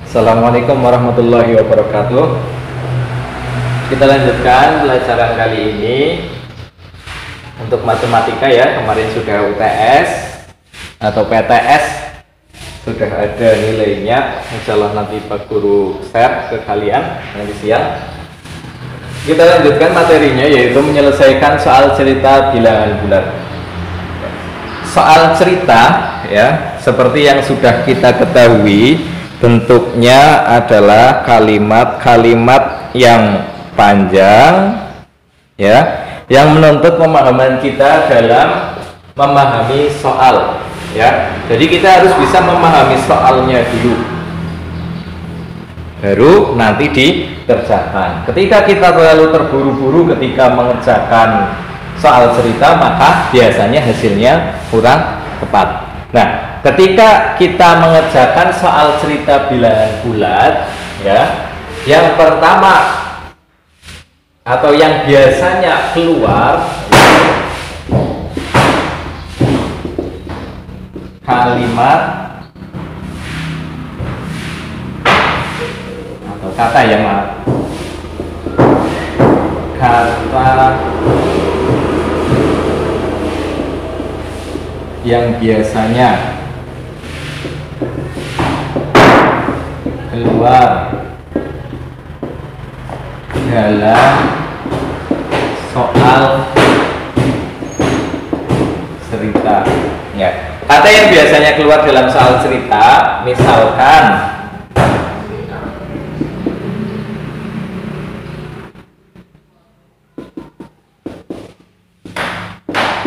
Assalamualaikum warahmatullahi wabarakatuh. Kita lanjutkan pelajaran kali ini untuk matematika ya. Kemarin sudah UTS atau PTS, sudah ada nilainya. Insyaallah nanti Pak Guru share ke kalian nanti siang. Kita lanjutkan materinya, yaitu menyelesaikan soal cerita bilangan bulat. Soal cerita ya, seperti yang sudah kita ketahui, bentuknya adalah kalimat-kalimat yang panjang ya, yang menuntut pemahaman kita dalam memahami soal ya. Jadi kita harus bisa memahami soalnya dulu, baru nanti dikerjakan. Ketika kita terlalu terburu-buru ketika mengerjakan soal cerita, maka biasanya hasilnya kurang tepat. Nah, ketika kita mengerjakan soal cerita bilangan bulat ya, yang pertama atau yang biasanya keluar kalimat atau kata ya, maaf, kata yang biasanya keluar dalam soal cerita ya. Kata yang biasanya keluar dalam soal cerita, misalkan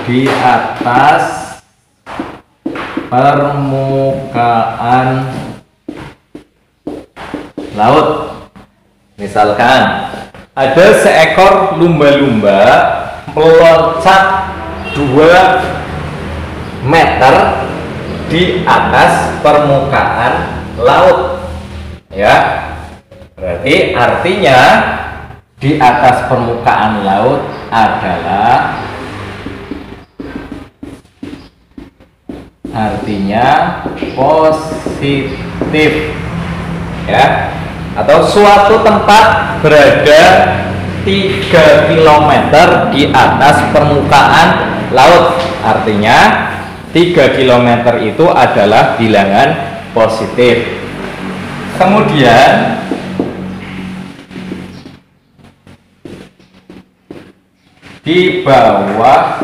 di atas permukaan laut. Misalkan ada seekor lumba-lumba meloncat 2 meter di atas permukaan laut ya. Berarti artinya di atas permukaan laut adalah artinya positif ya, atau suatu tempat berada 3 km di atas permukaan laut, artinya 3 km itu adalah bilangan positif. Kemudian di bawah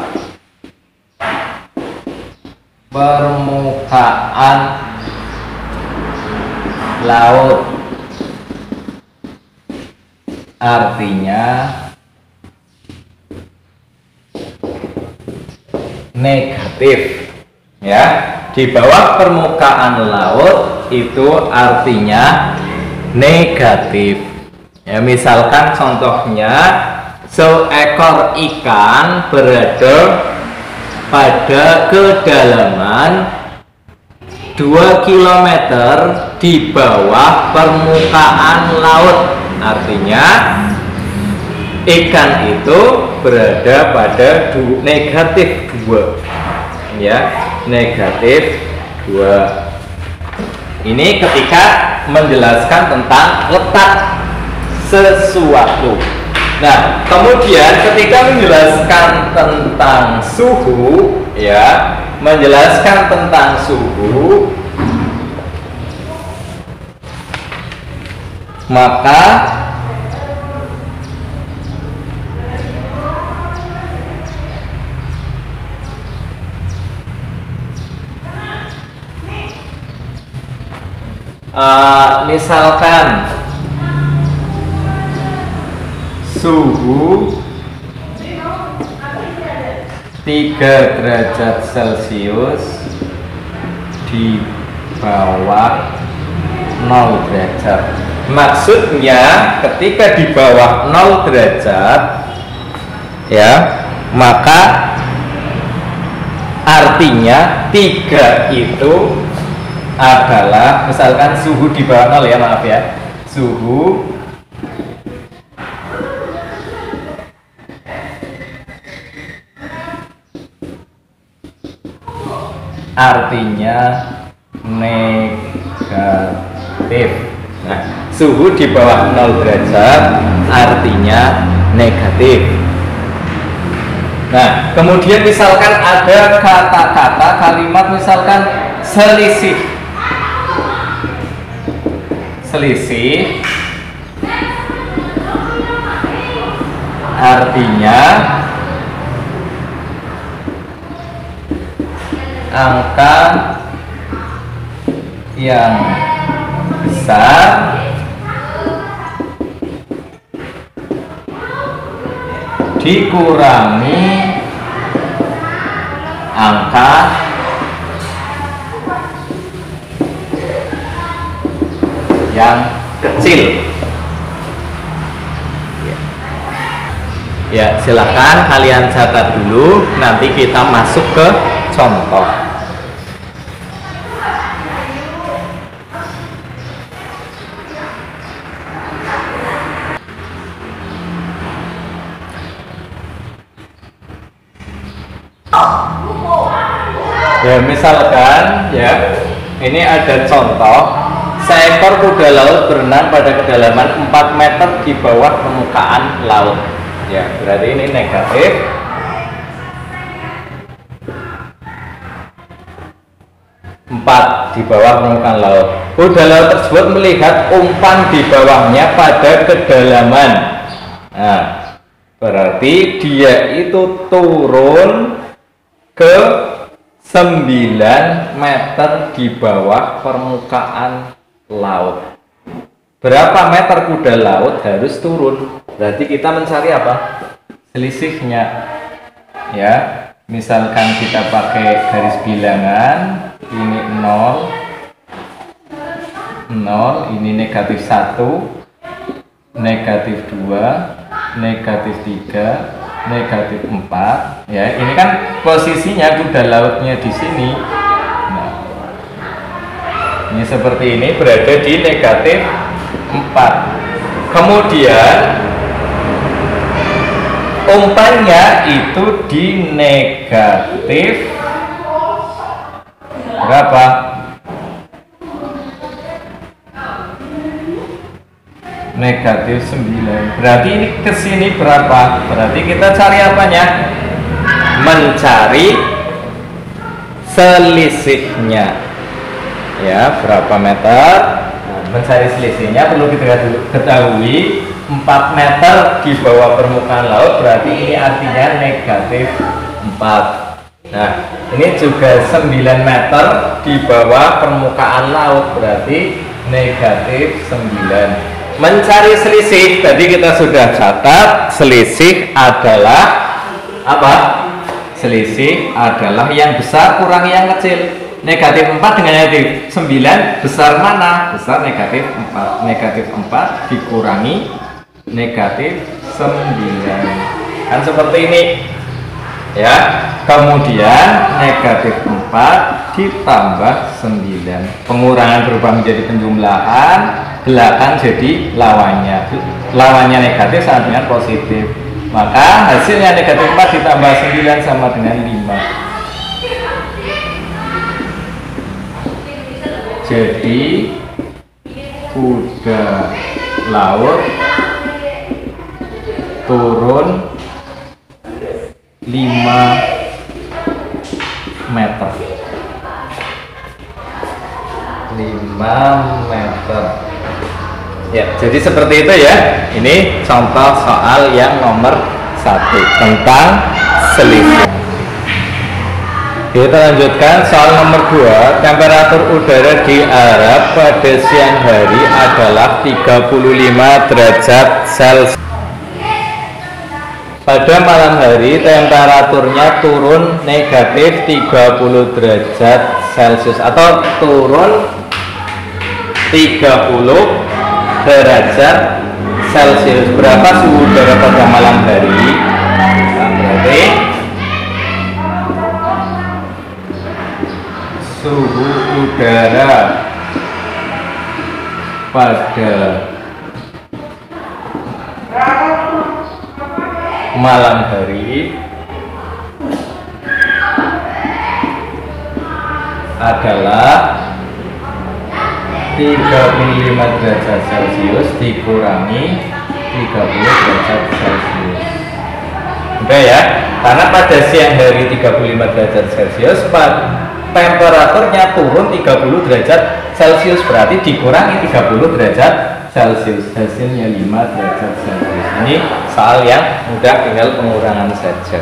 permukaan laut artinya negatif ya. Di bawah permukaan laut itu artinya negatif ya. Misalkan contohnya, seekor ikan berada pada kedalaman 2 km di bawah permukaan laut, artinya ikan itu berada pada negatif 2 ya, negatif 2. Ini ketika menjelaskan tentang letak sesuatu. Nah, kemudian ketika menjelaskan tentang suhu ya, menjelaskan tentang suhu, maka misalkan suhu 3 derajat Celcius di bawah 0 derajat. Maksudnya ketika di bawah 0 derajat ya, maka artinya 3 itu adalah, misalkan suhu di bawah 0 ya, maaf ya, suhu artinya negatif Nah, suhu di bawah 0 derajat artinya negatif. Nah, kemudian misalkan ada kata-kata kalimat misalkan selisih. Selisih artinya angka yang besar dikurangi angka yang kecil. Ya, silakan kalian catat dulu, nanti kita masuk ke contoh. Ya, misalkan ya, ini ada contoh seekor kuda laut berenang pada kedalaman 4 meter di bawah permukaan laut. Ya, berarti ini negatif. Di bawah permukaan laut. Kuda laut tersebut melihat umpan di bawahnya pada kedalaman. Nah, berarti dia itu turun ke 9 meter di bawah permukaan laut. Berapa meter kuda laut harus turun? Berarti kita mencari apa? Selisihnya. Ya, misalkan kita pakai garis bilangan, ini 0, ini negatif 1, negatif 2, negatif 3, negatif 4. Ya, ini kan posisinya kuda lautnya di sini. Nah, ini seperti ini, berada di negatif 4. Kemudian umpannya itu di negatif berapa? Negatif 9. Berarti ini ke sini berapa? Berarti kita cari apanya? Mencari selisihnya. Ya, berapa meter? Nah, mencari selisihnya perlu kita ketahui 4 meter di bawah permukaan laut, berarti ini artinya negatif 4. Nah, ini juga 9 meter di bawah permukaan laut, berarti negatif 9. Mencari selisih, tadi kita sudah catat, selisih adalah apa? Selisih adalah yang besar kurangi yang kecil. Negatif 4 dengan negatif 9, besar mana? Besar negatif 4. Negatif 4 dikurangi negatif 9. Kan seperti ini. Ya, kemudian negatif 4 ditambah 9. Pengurangan berubah menjadi penjumlahan, belakang jadi lawannya. Lawannya negatif sama dengan positif. Maka hasilnya negatif 4 ditambah 9 sama dengan 5. Jadi kuda laut turun 5 meter. 5 meter. Ya, jadi seperti itu ya. Ini contoh soal yang nomor 1 tentang selisih. Kita lanjutkan soal nomor 2. Temperatur udara di Arab pada siang hari adalah 35 derajat Celcius. Pada malam hari temperaturnya turun negatif 30 derajat Celcius atau turun 30 derajat Celcius. Berapa suhu udara pada malam hari? Nah, berarti suhu udara pada malam hari adalah 35 derajat Celcius dikurangi 30 derajat Celcius. Udah ya, karena pada siang hari 35 derajat Celcius, temperaturnya turun 30 derajat Celcius, berarti dikurangi 30 derajat Celcius, hasilnya 5 derajat Celcius. Ini soal yang mudah, tinggal pengurangan saja.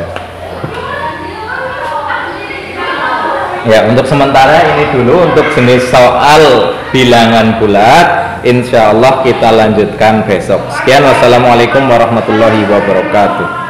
Ya, untuk sementara ini dulu untuk jenis soal bilangan bulat. Insya Allah kita lanjutkan besok. Sekian, wassalamualaikum warahmatullahi wabarakatuh.